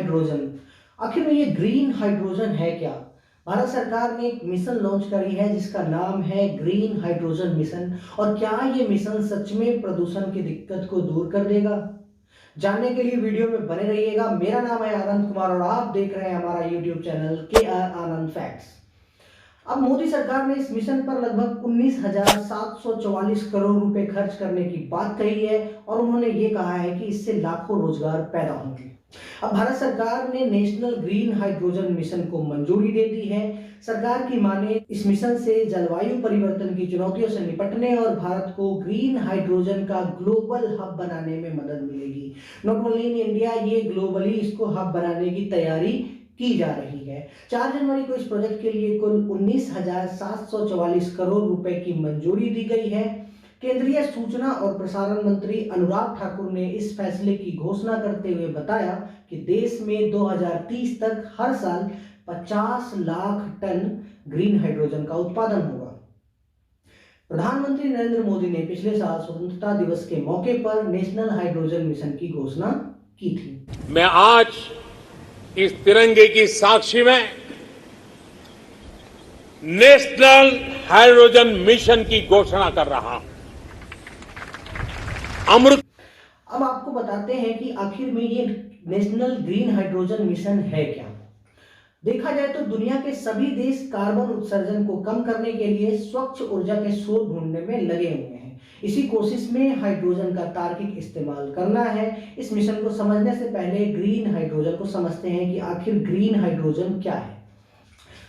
Hydrogen. आखिर में ये ग्रीन हाइड्रोजन है क्या? भारत सरकार ने एक मिशन लॉन्च करी है जिसका नाम है ग्रीन हाइड्रोजन मिशन। और क्या ये मिशन सच में प्रदूषण की दिक्कत को दूर कर देगा? जानने के लिए वीडियो में बने रहिएगा। मेरा नाम है आनंद कुमार और आप देख रहे हैं हमारा यूट्यूब चैनल के आर आनंद फैक्ट्स। अब मोदी सरकार ने इस मिशन पर लगभग 19,744 करोड़ रुपए खर्च करने की बात कही है और उन्होंने ये कहा है कि इससे लाखों रोजगार पैदा होंगे। अब भारत सरकार ने नेशनल ग्रीन हाइड्रोजन मिशन को मंजूरी दे दी है। सरकार की माने इस मिशन से जलवायु परिवर्तन की चुनौतियों से निपटने और भारत को ग्रीन हाइड्रोजन का ग्लोबल हब बनाने में मदद मिलेगी। नॉट ओनली इन इंडिया, ये ग्लोबली इसको हब बनाने की तैयारी की जा रही है। 4 जनवरी को इस प्रोजेक्ट के लिए कुल 19,744 करोड़ रुपए की मंजूरी दी गई है। केंद्रीय सूचना और प्रसारण मंत्री अनुराग ठाकुर ने इस फैसले की घोषणा करते हुए बताया कि देश में 2030 तक हर साल 50 लाख टन ग्रीन हाइड्रोजन का उत्पादन होगा। प्रधानमंत्री नरेंद्र मोदी ने पिछले साल स्वतंत्रता दिवस के मौके पर नेशनल हाइड्रोजन मिशन की घोषणा की थी। मैं आज इस तिरंगे की साक्षी में नेशनल हाइड्रोजन मिशन की घोषणा कर रहा हूं। अमृत। अब आपको बताते हैं कि आखिर में ये नेशनल ग्रीन हाइड्रोजन मिशन है क्या। देखा जाए तो दुनिया के सभी देश कार्बन उत्सर्जन को कम करने के लिए स्वच्छ ऊर्जा के स्रोत ढूंढने में लगे हुए हैं। इसी कोशिश में हाइड्रोजन का तार्किक इस्तेमाल करना है। इस मिशन को समझने से पहले ग्रीन हाइड्रोजन को समझते हैं कि आखिर ग्रीन हाइड्रोजन क्या है।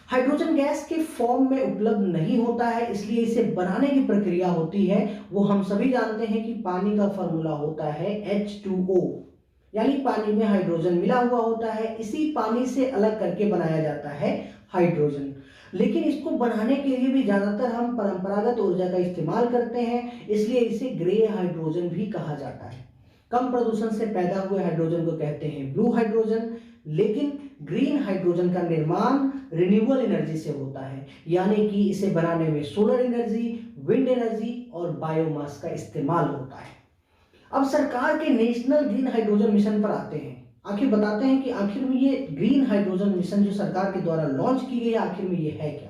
हाइड्रोजन गैस के फॉर्म में उपलब्ध नहीं होता है, इसलिए इसे बनाने की प्रक्रिया होती है। वो हम सभी जानते हैं कि पानी का फॉर्मूला होता है H2O, यानी पानी में हाइड्रोजन मिला हुआ होता है। इसी पानी से अलग करके बनाया जाता है हाइड्रोजन। लेकिन इसको बनाने के लिए भी ज्यादातर हम परंपरागत ऊर्जा का इस्तेमाल करते हैं, इसलिए इसे ग्रे हाइड्रोजन भी कहा जाता है। कम प्रदूषण से पैदा हुए हाइड्रोजन को कहते हैं ब्लू हाइड्रोजन। लेकिन ग्रीन हाइड्रोजन का निर्माण रिन्यूएबल एनर्जी से होता है, यानी कि इसे बनाने में सोलर एनर्जी, विंड एनर्जी और बायोमास का इस्तेमाल होता है। अब सरकार के नेशनल ग्रीन हाइड्रोजन मिशन पर आते हैं। आखिर बताते हैं कि आखिर में ये ग्रीन हाइड्रोजन मिशन जो सरकार के द्वारा लॉन्च की गई है, आखिर में ये है क्या।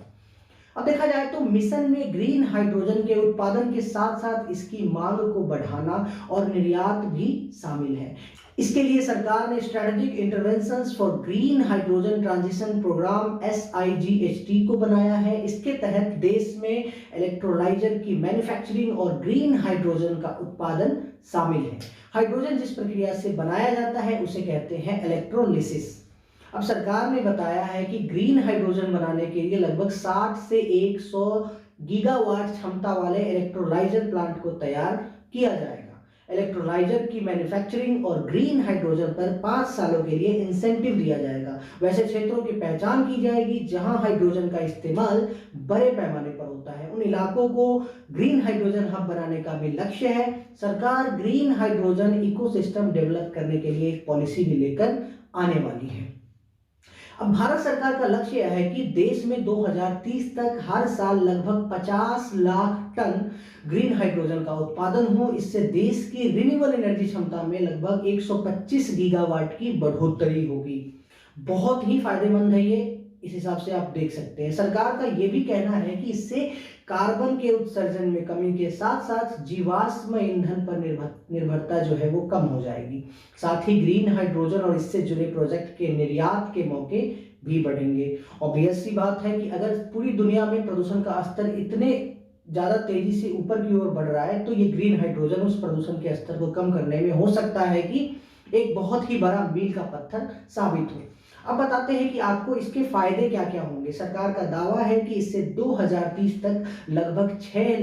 अब देखा जाए तो मिशन में ग्रीन हाइड्रोजन के उत्पादन के साथ साथ इसकी मांग को बढ़ाना और निर्यात भी शामिल है। इसके लिए सरकार ने strategic interventions for green hydrogen transition programme SIGHT को बनाया है। इसके तहत देश में इलेक्ट्रोलाइजर की मैन्युफैक्चरिंग और ग्रीन हाइड्रोजन का उत्पादन शामिल है। हाइड्रोजन जिस प्रक्रिया से बनाया जाता है उसे कहते हैं इलेक्ट्रोलिसिस। अब सरकार ने बताया है कि ग्रीन हाइड्रोजन बनाने के लिए लगभग 60 से 100 गीगावाट क्षमता वाले इलेक्ट्रोलाइजर प्लांट को तैयार किया जाएगा। इलेक्ट्रोलाइजर की मैन्युफैक्चरिंग और ग्रीन हाइड्रोजन पर 5 सालों के लिए इंसेंटिव दिया जाएगा। वैसे क्षेत्रों की पहचान की जाएगी जहां हाइड्रोजन का इस्तेमाल बड़े पैमाने पर होता है। उन इलाकों को ग्रीन हाइड्रोजन हब बनाने का भी लक्ष्य है। सरकार ग्रीन हाइड्रोजन इकोसिस्टम डेवलप करने के लिए एक पॉलिसी भी लेकर आने वाली है। अब भारत सरकार का लक्ष्य यह है कि देश में 2030 तक हर साल लगभग 50 लाख टन ग्रीन हाइड्रोजन का उत्पादन हो। इससे देश की रिन्यूएबल एनर्जी क्षमता में लगभग 125 गीगावाट की बढ़ोतरी होगी। बहुत ही फायदेमंद है ये, इस हिसाब से आप देख सकते हैं। सरकार का ये भी कहना है कि इससे कार्बन के उत्सर्जन में कमी के साथ साथ जीवाश्म ईंधन पर निर्भरता जो है वो कम हो जाएगी। साथ ही ग्रीन हाइड्रोजन और इससे जुड़े प्रोजेक्ट के निर्यात के मौके भी बढ़ेंगे। ऑब्वियस सी बात है कि अगर पूरी दुनिया में प्रदूषण का स्तर इतने ज्यादा तेजी से ऊपर की ओर बढ़ रहा है तो ये ग्रीन हाइड्रोजन उस प्रदूषण के स्तर को कम करने में हो सकता है कि एक बहुत ही बड़ा मील का पत्थर साबित हो। अब बताते हैं कि आपको इसके फायदे क्या क्या होंगे। सरकार का दावा है कि इससे 2030 तक लगभग 6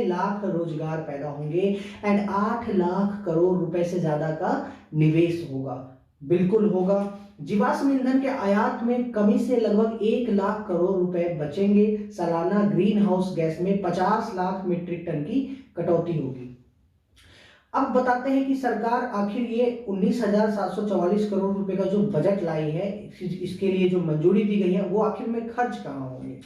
लाख रोजगार पैदा होंगे एंड 8 लाख करोड़ रुपए से ज्यादा का निवेश होगा। बिल्कुल होगा। जीवाश्म ईंधन के आयात में कमी से लगभग 1 लाख करोड़ रुपए बचेंगे। सालाना ग्रीन हाउस गैस में 50 लाख मीट्रिक टन की कटौती होगी। अब बताते हैं कि सरकार आखिर ये 19,744 करोड़ रुपए का जो बजट लाई है, इसके लिए जो मंजूरी दी गई है वो आखिर में खर्च कहाँ होंगे।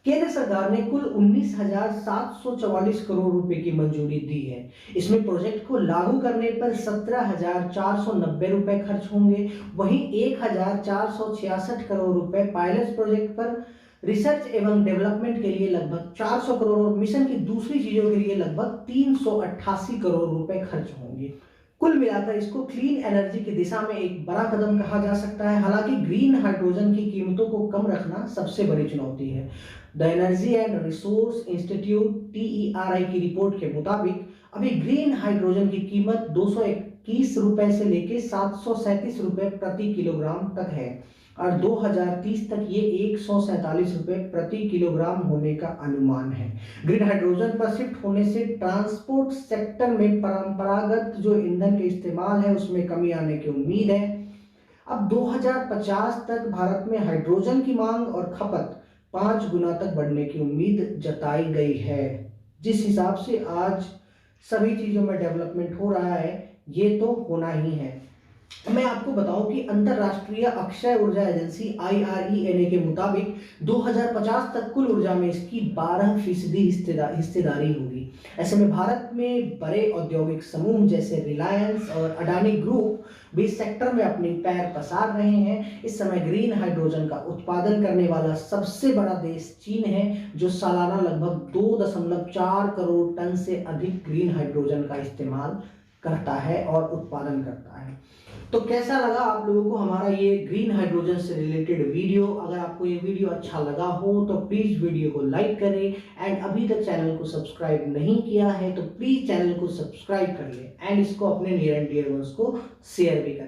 केंद्र सरकार ने कुल 19,744 करोड़ रुपए की मंजूरी दी है। इसमें प्रोजेक्ट को लागू करने पर 17,490 रुपए खर्च होंगे। वहीं 1,466 करोड़ रुपए पायलट प्रोजेक्ट पर, रिसर्च एवं डेवलपमेंट के लिए लगभग 400 करोड़ और मिशन की दूसरी चीजों के लिए लगभग 388 करोड़ रुपए खर्च होंगे। कुल मिलाकर इसको क्लीन एनर्जी की दिशा में एक बड़ा कदम कहा जा सकता है। हालांकि ग्रीन हाइड्रोजन की कीमतों को कम रखना सबसे बड़ी चुनौती है। The energy and resource institute TERI की रिपोर्ट के मुताबिक अभी ग्रीन हाइड्रोजन की कीमत 221 रुपए से लेकर 737 रुपए प्रति किलोग्राम तक है और 2030 तक ये 147 रुपए प्रति किलोग्राम होने का अनुमान है। ग्रीन हाइड्रोजन पर शिफ्ट होने से ट्रांसपोर्ट सेक्टर में परंपरागत जो ईंधन के इस्तेमाल है उसमें कमी आने की उम्मीद है। अब 2050 तक भारत में हाइड्रोजन की मांग और खपत 5 गुना तक बढ़ने की उम्मीद जताई गई है। जिस हिसाब से आज सभी चीजों में डेवलपमेंट हो रहा है, ये तो होना ही है। मैं आपको बताऊं कि अंतरराष्ट्रीय अक्षय ऊर्जा एजेंसी IRENA के मुताबिक 2050 तक कुल ऊर्जा में इसकी 12% हिस्सेदारी होगी। ऐसे में भारत में बड़े औद्योगिक समूह जैसे रिलायंस और अडानी ग्रुप भी इस सेक्टर में अपनी पैर पसार रहे हैं। इस समय ग्रीन हाइड्रोजन का उत्पादन करने वाला सबसे बड़ा देश चीन है, जो सालाना लगभग 2.4 करोड़ टन से अधिक ग्रीन हाइड्रोजन का इस्तेमाल करता है और उत्पादन करता है। तो कैसा लगा आप लोगों को हमारा ये ग्रीन हाइड्रोजन से रिलेटेड वीडियो? अगर आपको ये वीडियो अच्छा लगा हो तो प्लीज वीडियो को लाइक करें एंड अभी तक चैनल को सब्सक्राइब नहीं किया है तो प्लीज चैनल को सब्सक्राइब कर लें एंड इसको अपने नियर एंड डियर वंस को शेयर भी करें।